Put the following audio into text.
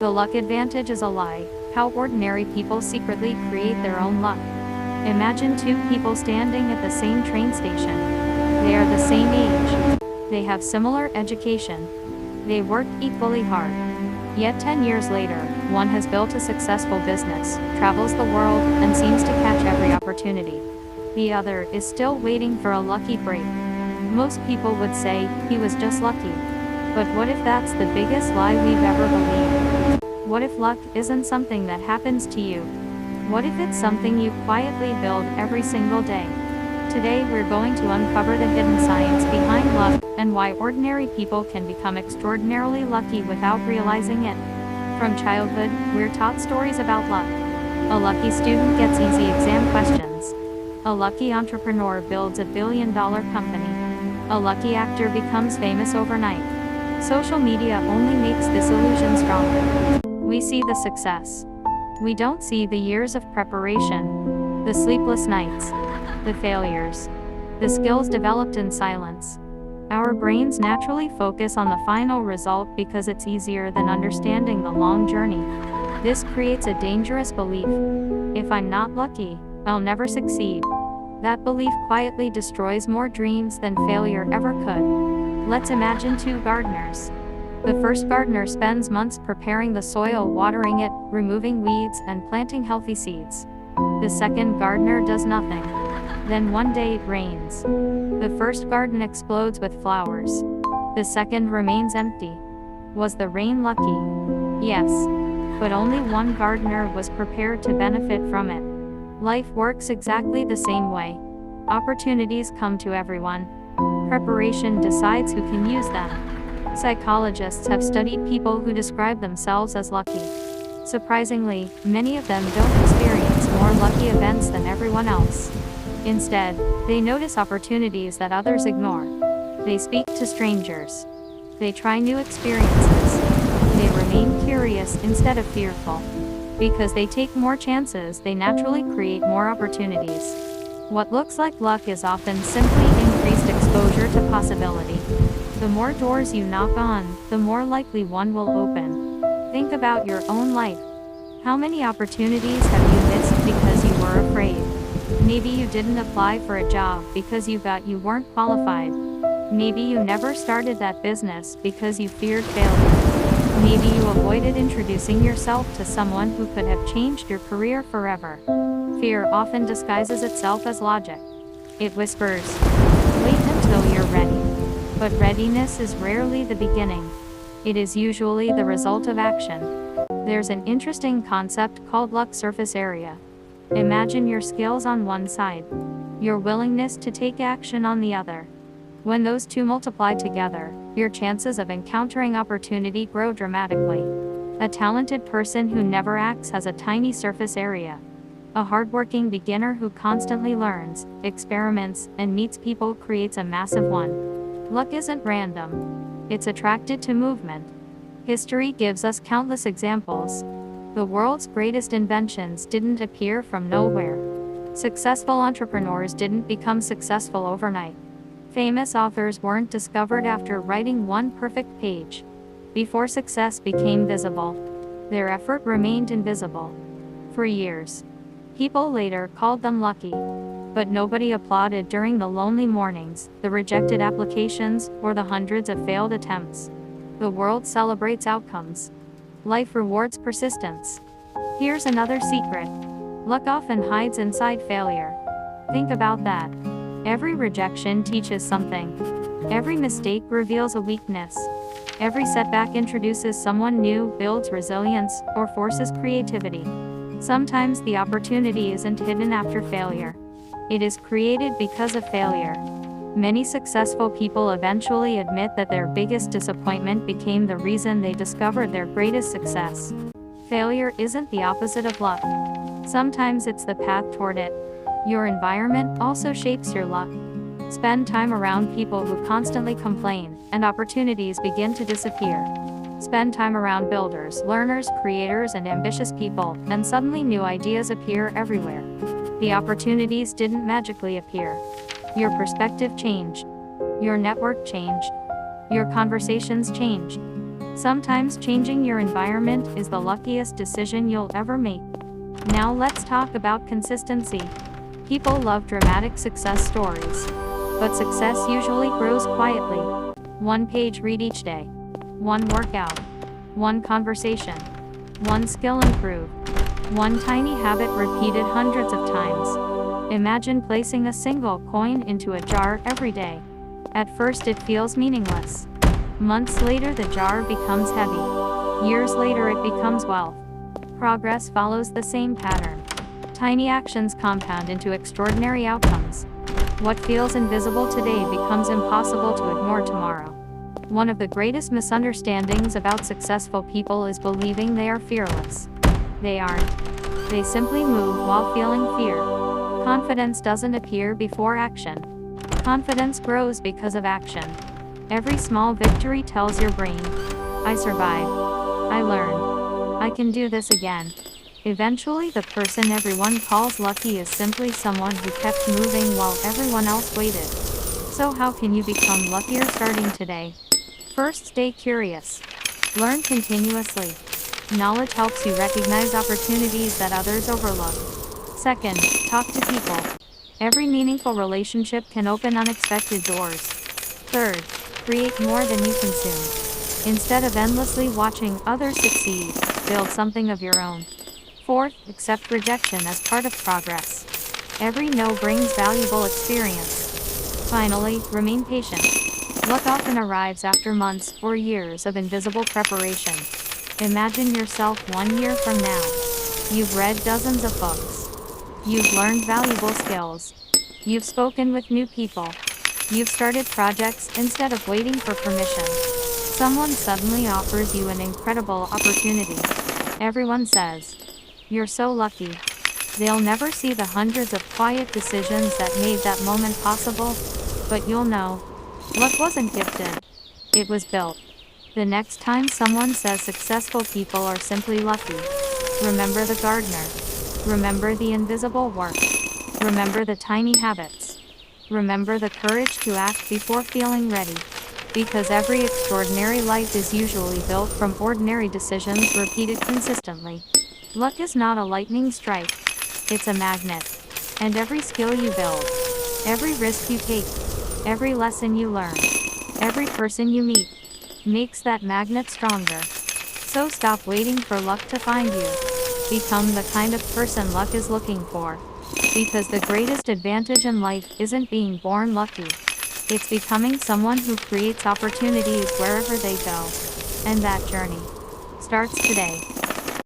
The luck advantage is a lie. How ordinary people secretly create their own luck. Imagine two people standing at the same train station. They are the same age. They have similar education. They work equally hard. Yet 10 years later, one has built a successful business, travels the world, and seems to catch every opportunity. The other is still waiting for a lucky break. Most people would say, he was just lucky. But what if that's the biggest lie we've ever believed? What if luck isn't something that happens to you? What if it's something you quietly build every single day? Today we're going to uncover the hidden science behind luck, and why ordinary people can become extraordinarily lucky without realizing it. From childhood, we're taught stories about luck. A lucky student gets easy exam questions. A lucky entrepreneur builds a billion-dollar company. A lucky actor becomes famous overnight. Social media only makes this illusion stronger. We see the success. We don't see the years of preparation, the sleepless nights, the failures, the skills developed in silence. Our brains naturally focus on the final result because it's easier than understanding the long journey. This creates a dangerous belief. If I'm not lucky, I'll never succeed. That belief quietly destroys more dreams than failure ever could. Let's imagine two gardeners. The first gardener spends months preparing the soil, watering it, removing weeds, and planting healthy seeds. The second gardener does nothing. Then one day it rains. The first garden explodes with flowers. The second remains empty. Was the rain lucky? Yes. But only one gardener was prepared to benefit from it. Life works exactly the same way. Opportunities come to everyone. Preparation decides who can use them. Psychologists have studied people who describe themselves as lucky. Surprisingly, many of them don't experience more lucky events than everyone else. Instead, they notice opportunities that others ignore. They speak to strangers. They try new experiences. They remain curious instead of fearful. Because they take more chances, they naturally create more opportunities. What looks like luck is often simply increased exposure to possibility. The more doors you knock on, the more likely one will open. Think about your own life. How many opportunities have you missed because you were afraid? Maybe you didn't apply for a job because you thought you weren't qualified. Maybe you never started that business because you feared failure. Maybe you avoided introducing yourself to someone who could have changed your career forever. Fear often disguises itself as logic. It whispers, wait until you're ready. But readiness is rarely the beginning. It is usually the result of action. There's an interesting concept called luck surface area. Imagine your skills on one side, your willingness to take action on the other. When those two multiply together, your chances of encountering opportunity grow dramatically. A talented person who never acts has a tiny surface area. A hardworking beginner who constantly learns, experiments, and meets people creates a massive one. Luck isn't random. It's attracted to movement. History gives us countless examples. The world's greatest inventions didn't appear from nowhere. Successful entrepreneurs didn't become successful overnight. Famous authors weren't discovered after writing one perfect page. Before success became visible, their effort remained invisible. For years, people later called them lucky. But nobody applauded during the lonely mornings, the rejected applications, or the hundreds of failed attempts. The world celebrates outcomes. Life rewards persistence. Here's another secret. Luck often hides inside failure. Think about that. Every rejection teaches something. Every mistake reveals a weakness. Every setback introduces someone new, builds resilience, or forces creativity. Sometimes the opportunity isn't hidden after failure. It is created because of failure. Many successful people eventually admit that their biggest disappointment became the reason they discovered their greatest success. Failure isn't the opposite of luck. Sometimes it's the path toward it. Your environment also shapes your luck. Spend time around people who constantly complain, and opportunities begin to disappear. Spend time around builders, learners, creators, and ambitious people, and suddenly new ideas appear everywhere. The opportunities didn't magically appear. Your perspective changed. Your network changed. Your conversations changed. Sometimes changing your environment is the luckiest decision you'll ever make. Now let's talk about consistency. People love dramatic success stories. But success usually grows quietly. One page read each day. One workout. One conversation. One skill improved. One tiny habit repeated hundreds of times. Imagine placing a single coin into a jar every day. At first it feels meaningless. Months later the jar becomes heavy. Years later it becomes wealth. Progress follows the same pattern. Tiny actions compound into extraordinary outcomes. What feels invisible today becomes impossible to ignore tomorrow. One of the greatest misunderstandings about successful people is believing they are fearless. They aren't. They simply move while feeling fear. Confidence doesn't appear before action. Confidence grows because of action. Every small victory tells your brain, I survived. I learned. I can do this again. Eventually the person everyone calls lucky is simply someone who kept moving while everyone else waited. So how can you become luckier starting today? First, stay curious. Learn continuously. Knowledge helps you recognize opportunities that others overlook. Second, talk to people. Every meaningful relationship can open unexpected doors. Third, create more than you consume. Instead of endlessly watching others succeed, build something of your own. Fourth, accept rejection as part of progress. Every no brings valuable experience. Finally, remain patient. Luck often arrives after months or years of invisible preparation. Imagine yourself 1 year from now. You've read dozens of books. You've learned valuable skills. You've spoken with new people. You've started projects instead of waiting for permission. Someone suddenly offers you an incredible opportunity. Everyone says, you're so lucky. They'll never see the hundreds of quiet decisions that made that moment possible, but you'll know. Luck wasn't gifted. It was built. The next time someone says successful people are simply lucky, remember the gardener. Remember the invisible work. Remember the tiny habits. Remember the courage to act before feeling ready. Because every extraordinary life is usually built from ordinary decisions repeated consistently. Luck is not a lightning strike. It's a magnet. And every skill you build, every risk you take, every lesson you learn, every person you meet, makes that magnet stronger. So stop waiting for luck to find you. Become the kind of person luck is looking for. Because the greatest advantage in life isn't being born lucky. It's becoming someone who creates opportunities wherever they go. And that journey starts today.